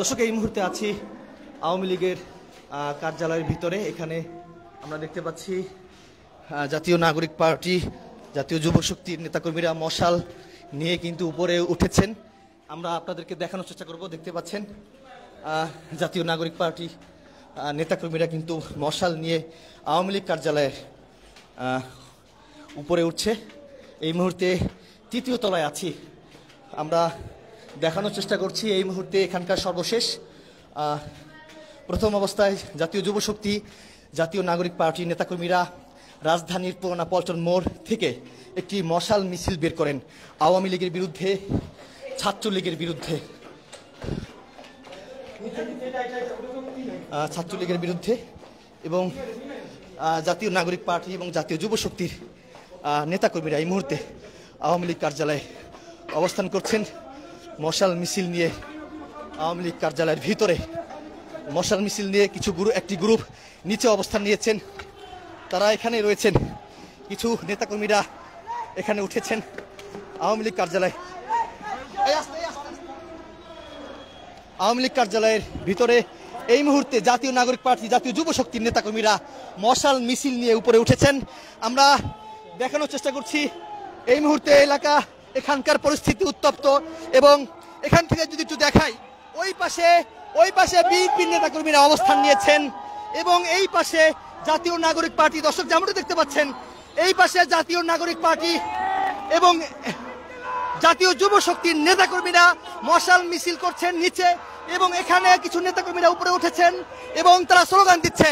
দর্শক, এই মুহূর্তে আছি আওয়ামী লীগের কার্যালয়ের ভিতরে। এখানে আমরা দেখতে পাচ্ছি জাতীয় নাগরিক পার্টি, জাতীয় যুব শক্তির নেতাকর্মীরা মশাল নিয়ে কিন্তু উপরে উঠেছেন। আমরা আপনাদেরকে দেখানোর চেষ্টা করব। দেখতে পাচ্ছেন জাতীয় নাগরিক পার্টি নেতাকর্মীরা কিন্তু মশাল নিয়ে আওয়ামী লীগ কার্যালয়ের উপরে উঠছে। এই মুহূর্তে তৃতীয় তলায় আছি। আমরা দেখানোর চেষ্টা করছি এই মুহূর্তে এখানকার সর্বশেষ। প্রথম অবস্থায় জাতীয় যুব শক্তি, জাতীয় নাগরিক পার্টি নেতাকর্মীরা রাজধানীর পুরানা পল্টন মোড় থেকে একটি মশাল মিছিল বের করেন আওয়ামী লীগের বিরুদ্ধে, ছাত্রলীগের বিরুদ্ধে, এবং জাতীয় নাগরিক পার্টি এবং জাতীয় যুব শক্তির নেতাকর্মীরা এই মুহূর্তে আওয়ামী লীগ কার্যালয়ে অবস্থান করছেন মশাল মিছিল নিয়ে। আওয়ামী লীগ কার্যালয়ের ভিতরে মশাল মিছিল নিয়ে একটি গ্রুপ নিচে অবস্থান নিয়েছেন, তারা এখানে রয়েছেন। কিছু নেতাকর্মীরা এখানে উঠেছেন আওয়ামী লীগ কার্যালয়ের ভিতরে। এই মুহূর্তে জাতীয় নাগরিক পার্টি, জাতীয় যুব শক্তির নেতাকর্মীরা মশাল মিছিল নিয়ে উপরে উঠেছেন। আমরা দেখানোর চেষ্টা করছি এই মুহূর্তে এখানকার পরিস্থিতি উত্তপ্ত। এবং এখান থেকে যদি একটু দেখাই, ওই পাশে বিএনপির নেতাকর্মীরা অবস্থান নিয়েছেন এবং এই পাশে জাতীয় নাগরিক পার্টি। দর্শক, যেমনটা দেখতে পাচ্ছেন, এই পাশে জাতীয় নাগরিক পার্টি এবং জাতীয় যুব শক্তির নেতাকর্মীরা মশাল মিছিল করছেন নিচে, এবং এখানে কিছু নেতাকর্মীরা উপরে উঠেছেন এবং তারা স্লোগান দিচ্ছে।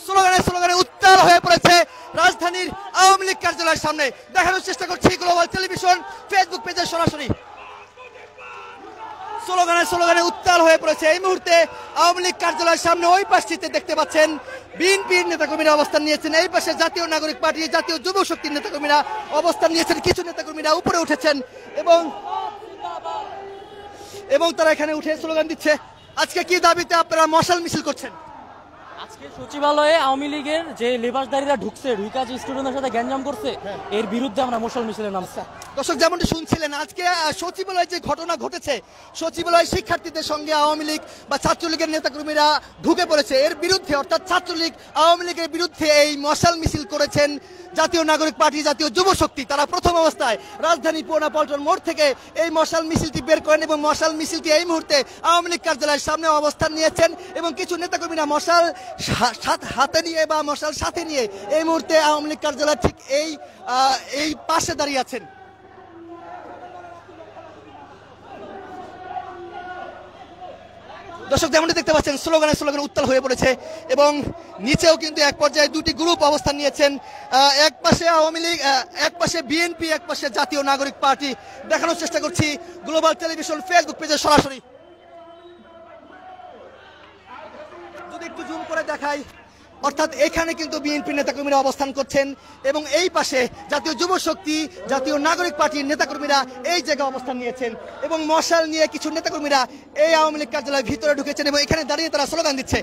স্লোগানে উত্তাল হয়ে পড়েছে রাজধানীর আওয়ামী লীগ কার্যালয়ের সামনে। দেখানোর চেষ্টা করছি গ্লোবাল টেলিভিশন ফেসবুক পেজে সরাসরি। স্লোগানে উত্তাল হয়ে পড়েছে এই মুহূর্তে আওয়ামী লীগ কার্যালয়ের সামনে। ওই পাশটিতে দেখতে পাচ্ছেন বিএনপির নেতাকর্মীরা অবস্থান নিয়েছেন, এই পাশে জাতীয় নাগরিক পার্টি, জাতীয় যুব শক্তির নেতাকর্মীরা অবস্থান নিয়েছেন। কিছু নেতাকর্মীরা উপরে উঠেছেন এবং তারা এখানে উঠে স্লোগান দিচ্ছে। আজকে কি দাবিতে আপনারা মশাল মিছিল করছেন? আজকে সচিবালয়ে আওয়ামী লীগের যে লেবাসদারীরা ঢুকছে, ঢুকা যে স্টুডেন্টদের সাথে গ্যাঞ্জাম করছে, এর বিরুদ্ধে আমরা মশাল মিছিলের নামছি। দর্শক, যেমনটি শুনছিলেন, আজকে সচিবালয়ে যে ঘটনা ঘটেছে, সচিবালয় শিক্ষার্থীদের সঙ্গে আওয়ামী লীগ বা ছাত্রলীগের নেতাকর্মীরা ঢুকে পড়েছে, এর বিরুদ্ধে, অর্থাৎ ছাত্রলীগ আওয়ামী লীগের বিরুদ্ধে এই মশাল মিছিল করেছেন জাতীয় নাগরিক পার্টি, জাতীয় যুব শক্তি। তারা প্রথম অবস্থায় রাজধানী পুরানা পল্টন মোড় থেকে এই মশাল মিছিলটি বের করেন এবং মশাল মিছিলটি এই মুহূর্তে আওয়ামী লীগ কার্যালয়ের সামনে অবস্থান নিয়েছেন এবং কিছু নেতাকর্মীরা মশাল হাতে নিয়ে বা মশাল সাথে নিয়ে এই মুহূর্তে আওয়ামী লীগ কার্যালয় ঠিক এই পাশে দাঁড়িয়ে আছেন। দর্শক, যেমনটি দেখতে পাচ্ছেন, স্লোগানে উত্তাল হয়ে পড়েছে এবং নিচেও কিন্তু এক পর্যায়ে দুটি গ্রুপ অবস্থান নিয়েছেন। এক পাশে আওয়ামী লীগ, এক পাশে বিএনপি, এক পাশে জাতীয় নাগরিক পার্টি। দেখানোর চেষ্টা করছি গ্লোবাল টেলিভিশন ফেসবুক পেজে সরাসরি। যদি একটু জুম করে দেখাই, অর্থাৎ এখানে কিন্তু বিএনপি নেতাকর্মীরা অবস্থান করছেন এবং এই পাশে জাতীয় যুব শক্তি, জাতীয় নাগরিক পার্টির নেতাকর্মীরা এই জায়গায় অবস্থান নিয়েছেন এবং মশাল নিয়ে কিছু নেতাকর্মীরা এই আওয়ামী লীগ কার্যালয়ের ভিতরে ঢুকেছেন এবং এখানে দাঁড়িয়ে তারা স্লোগান দিচ্ছে।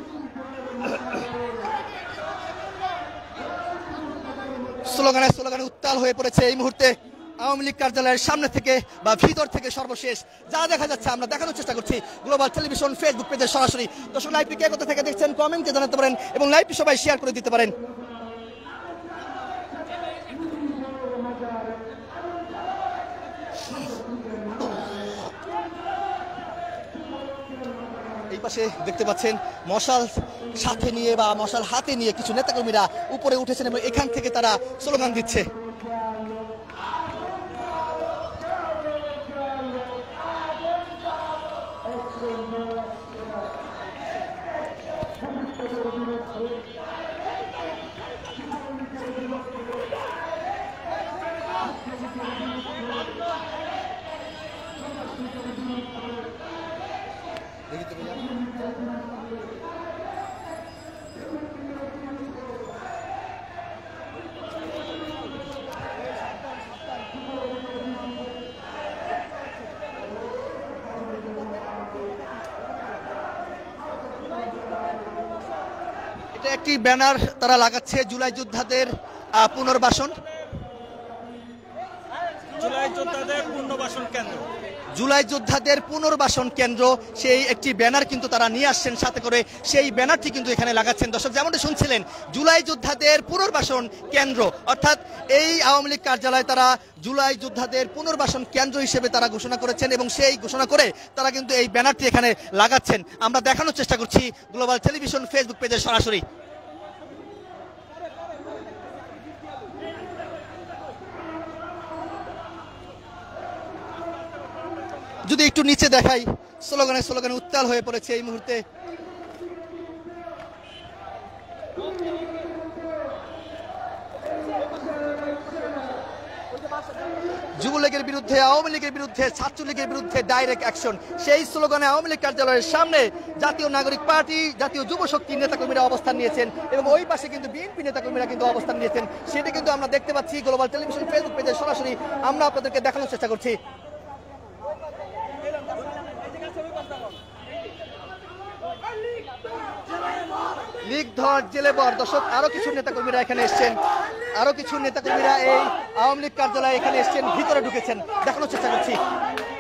স্লোগানে উত্তাল হয়ে পড়েছে এই মুহূর্তে আওয়ামী লীগ কার্যালয়ের সামনে থেকে বা ভিতর থেকে। সর্বশেষ যা দেখা যাচ্ছে আমরা দেখানোর চেষ্টা করছি গ্লোবাল টেলিভিশন ফেসবুক পেজে সরাসরি। দর্শক, লাইভটি কে কোথা থেকে দেখছেন কমেন্টে জানাতে পারেন এবং লাইভটি সবাই শেয়ার করে দিতে পারেন। এই পাশে দেখতে পাচ্ছেন মশাল সাথে নিয়ে বা মশাল হাতে নিয়ে কিছু নেতাকর্মীরা উপরে উঠেছেন এবং এখান থেকে তারা স্লোগান দিচ্ছে। এটা একটি ব্যানার তারা লাগাচ্ছে, জুলাই যোদ্ধাদের পুনর্বাসন। জুলাই যোদ্ধাদের পুনর্বাসন কেন্দ্র। জুলাই যোদ্ধাদের পুনর্বাসন কেন্দ্র সেই একটি ব্যানার কিন্তু তারা নিয়ে আসছেন সাথে করে, সেই ব্যানারটি কিন্তু এখানে লাগাচ্ছেন। দর্শক যেমনটা শুনছিলেন, জুলাই যোদ্ধাদের পুনর্বাসন কেন্দ্র, অর্থাৎ এই আওয়ামী লীগ কার্যালয় তারা জুলাই যোদ্ধাদের পুনর্বাসন কেন্দ্র হিসেবে তারা ঘোষণা করেছেন এবং সেই ঘোষণা করে তারা কিন্তু এই ব্যানারটি এখানে লাগাচ্ছেন। আমরা দেখানোর চেষ্টা করছি গ্লোবাল টেলিভিশন ফেসবুক পেজে সরাসরি। যদি একটু নিচে দেখাই, স্লোগানে স্লোগানে উত্তাল হয়ে পড়েছে এই মুহূর্তে। যুবলীগের বিরুদ্ধে, আওয়ামী লীগের বিরুদ্ধে, ছাত্রলীগের বিরুদ্ধে ডাইরেক্ট অ্যাকশন, সেই স্লোগানে আওয়ামী লীগ কার্যালয়ের সামনে জাতীয় নাগরিক পার্টি, জাতীয় যুব শক্তির নেতাকর্মীরা অবস্থান নিয়েছেন এবং ওই পাশে কিন্তু বিএনপি নেতাকর্মীরা কিন্তু অবস্থান নিয়েছেন। সেটা কিন্তু আমরা দেখতে পাচ্ছি গ্লোবাল টেলিভিশন ফেসবুক পেজে সরাসরি আমরা আপনাদেরকে দেখানোর চেষ্টা করছি। লীগ ধর জেলে বর। দর্শক আরো কিছু নেতাকর্মীরা এখানে এসছেন, আরো কিছু নেতাকর্মীরা এই আওয়ামী লীগ কার্যালয়ে এখানে এসছেন, ভিতরে ঢুকেছেন, দেখানোর চেষ্টা করছি।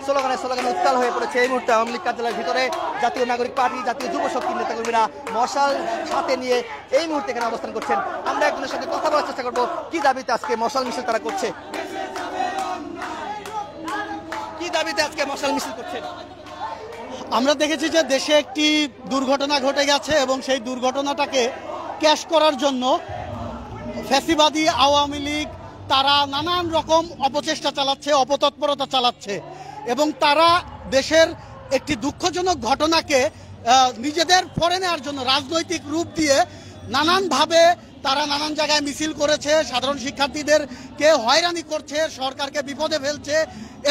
স্লোগানে স্লোগানে উত্তাল হয়ে পড়েছে এই মুহূর্তে আওয়ামী লীগ কার্যালয়ের ভিতরে জাতীয় নাগরিক পার্টি, জাতীয় যুব শক্তির নেতাকর্মীরা মশাল সাথে নিয়ে এই মুহূর্তে এখানে অবস্থান করছেন। আমরা একজনের সাথে কথা বলার চেষ্টা করবো, কি দাবিতে আজকে মশাল মিছিল তারা করছে, কি দাবিতে আজকে মশাল মিছিল করছেন? আমরা দেখেছি যে দেশে একটি দুর্ঘটনা ঘটে গেছে এবং সেই দুর্ঘটনাটাকে ক্যাশ করার জন্য ফ্যাসিবাদী আওয়ামী লীগ তারা নানান রকম অপচেষ্টা চালাচ্ছে, অপতৎপরতা চালাচ্ছে এবং তারা দেশের একটি দুঃখজনক ঘটনাকে নিজেদের ফরে নেওয়ার জন্য রাজনৈতিক রূপ দিয়ে নানানভাবে তারা নানান জায়গায় মিছিল করেছে, সাধারণ শিক্ষার্থীদেরকে হয়রানি করছে, সরকারকে বিপদে ফেলছে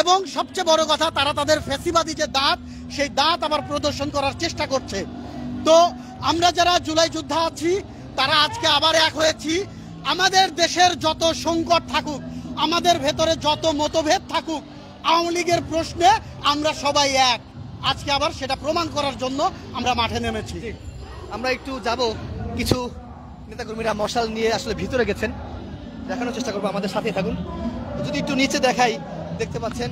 এবং সবচেয়ে বড় কথা তারা তাদের ফ্যাসিবাদী যে দাঁত সেই দাঁত আবার প্রদর্শন করার চেষ্টা করছে। তো আমরা যারা জুলাই যোদ্ধা আছি তারা আজকে আবার এক হয়েছি। আমাদের দেশের যত সংকট থাকুক, আমাদের ভেতরে যত মতভেদ থাকুক, আওয়ামী লীগের প্রশ্নে আমরা সবাই এক। আজকে আবার সেটা প্রমাণ করার জন্য আমরা মাঠে নেমেছি। আমরা একটু যাব, কিছু নেতাকর্মীরা মশাল নিয়ে আসলে ভিতরে গেছেন, দেখানোর চেষ্টা করবো, আমাদের সাথে থাকুন। যদি একটু নিচে দেখাই, দেখতে পাচ্ছেন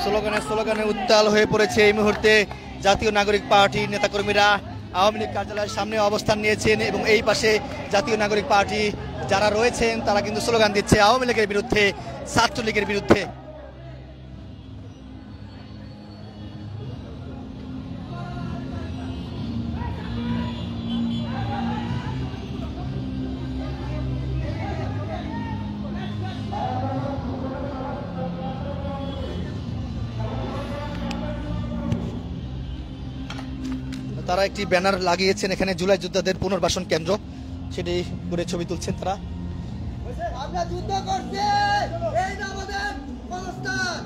স্লোগানে স্লোগানে উত্তাল হয়ে পড়েছে এই মুহূর্তে জাতীয় নাগরিক পার্টির নেতাকর্মীরা আওয়ামী লীগ কার্যালয়ের সামনে অবস্থান নিয়েছেন এবং এই পাশে জাতীয় নাগরিক পার্টি যারা রয়েছেন তারা কিন্তু স্লোগান দিচ্ছে আওয়ামী লীগের বিরুদ্ধে, ছাত্রলীগের বিরুদ্ধে। তারা একটি ব্যানার লাগিয়েছেন এখানে জুলাই যোদ্ধাদের পুনর্বাসন কেন্দ্র, সেটি করে ছবি তুলছেন তারা। আমরা যুদ্ধ করছি, এই না আমাদের অবস্থান।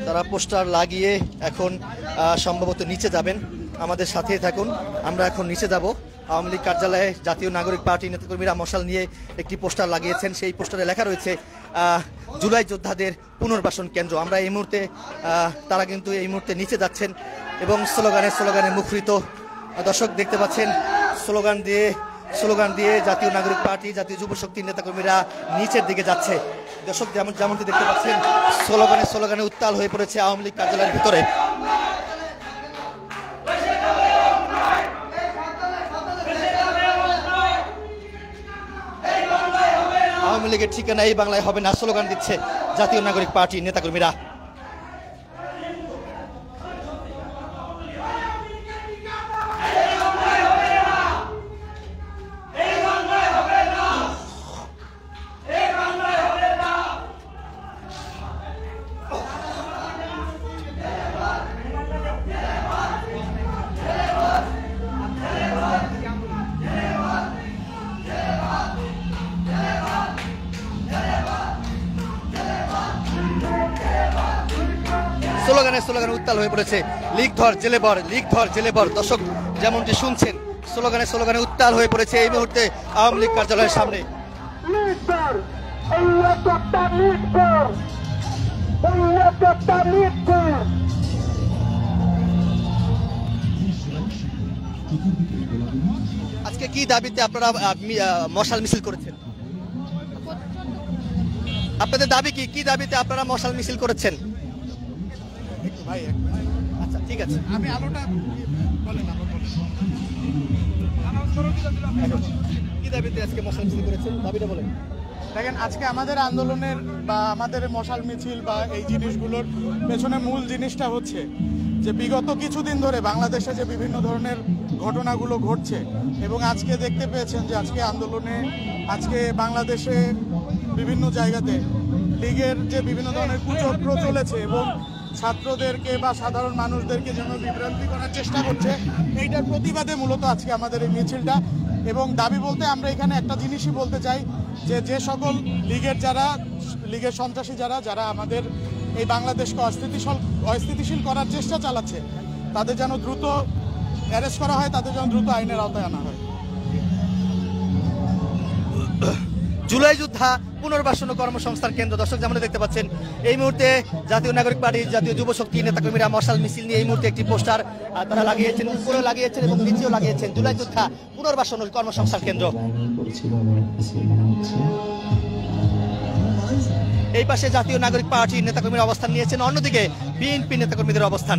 তারা পোস্টার লাগিয়ে এখন সম্ভবত নিচে যাবেন, আমাদের সাথে থাকুন। আমরা এখন নিচে যাব। আওয়ামী লীগ কার্যালয়ে জাতীয় নাগরিক পার্টি নেতাকর্মীরা মশাল নিয়ে একটি পোস্টার লাগিয়েছেন, সেই পোস্টারে লেখা রয়েছে জুলাই যোদ্ধাদের পুনর্বাসন কেন্দ্র। আমরা এই মুহূর্তে তারা কিন্তু এই মুহূর্তে নিচে যাচ্ছেন এবং স্লোগানে স্লোগানে মুখরিত। দর্শক দেখতে পাচ্ছেন স্লোগান দিয়ে জাতীয় নাগরিক পার্টি, জাতীয় যুব শক্তির নেতাকর্মীরা নিচের দিকে যাচ্ছে। দর্শক যেমনটি দেখতে পাচ্ছেন স্লোগানে স্লোগানে উত্তাল হয়ে পড়েছে আওয়ামী লীগ কার্যালয়ের ভিতরে। আওয়ামী লীগের ঠিকানা এই বাংলায় হবে না স্লোগান দিচ্ছে জাতীয় নাগরিক পার্টি নেতাকর্মীরা। স্লোগানে উত্তাল হয়ে পড়েছে। লীগ ধর জেলে ভর, লীগ ধর জেলে ভর। দর্শক যেমনটি শুনছেন, স্লোগানে উত্তাল হয়ে পড়েছে এই মুহূর্তে আওয়ামী লীগ কার্যালয়ের সামনে। আজকে কি দাবিতে আপনারা মশাল মিছিল করেছেন? আপনাদের দাবি কি? কি দাবিতে আপনারা মশাল মিছিল করেছেন? আচ্ছা ঠিক আছে, আমি আলোটা বলেন। কি দাবিতে আজকে মশাল মিছিল করেছেন? দাবিটা বলেন। দেখেন, আজকে আমাদের আন্দোলনের বা আমাদের মশাল মিছিল বা এই জিনিসগুলোর পেছনে মূল জিনিসটা হচ্ছে যে বিগত কিছুদিন ধরে বাংলাদেশে যে বিভিন্ন ধরনের ঘটনাগুলো ঘটছে এবং আজকে দেখতে পেয়েছেন যে আজকে আন্দোলনে আজকে বাংলাদেশে বিভিন্ন জায়গাতে লীগের যে বিভিন্ন ধরনের কুচক্র চলেছে এবং ছাত্রদেরকে বা সাধারণ মানুষদেরকে যেন বিভ্রান্তি করার চেষ্টা করছে, এইটার প্রতিবাদে মূলত আজকে আমাদের এই মিছিলটা। এবং দাবি বলতে আমরা এখানে একটা জিনিসই বলতে চাই যে যে সকল লীগের সন্ত্রাসী যারা আমাদের এই বাংলাদেশকে অস্থিতিশীল করার চেষ্টা চালাচ্ছে, তাদের যেন দ্রুত অ্যারেস্ট করা হয়, তাদের যেন দ্রুত আইনের আওতায় আনা হয়। জুলাই যোদ্ধা পুনর্বাসন ও কর্মসংস্থান কেন্দ্র। দর্শক যেমন দেখতে পাচ্ছেন এই মুহূর্তে জাতীয় নাগরিক পার্টি, জাতীয় যুব শক্তি নেতাকর্মীরা মশাল মিছিল নিয়ে এই মুহূর্তে একটি পোস্টার তারা লাগিয়েছেন, উপরে লাগিয়েছেন এবং নিচেও লাগিয়েছেন, জুলাই যোদ্ধা পুনর্বাসন ও কর্মসংস্থান কেন্দ্র। এই পাশে জাতীয় নাগরিক পার্টির নেতাকর্মীরা অবস্থান নিয়েছেন, অন্যদিকে বিএনপি নেতাকর্মীদের অবস্থান।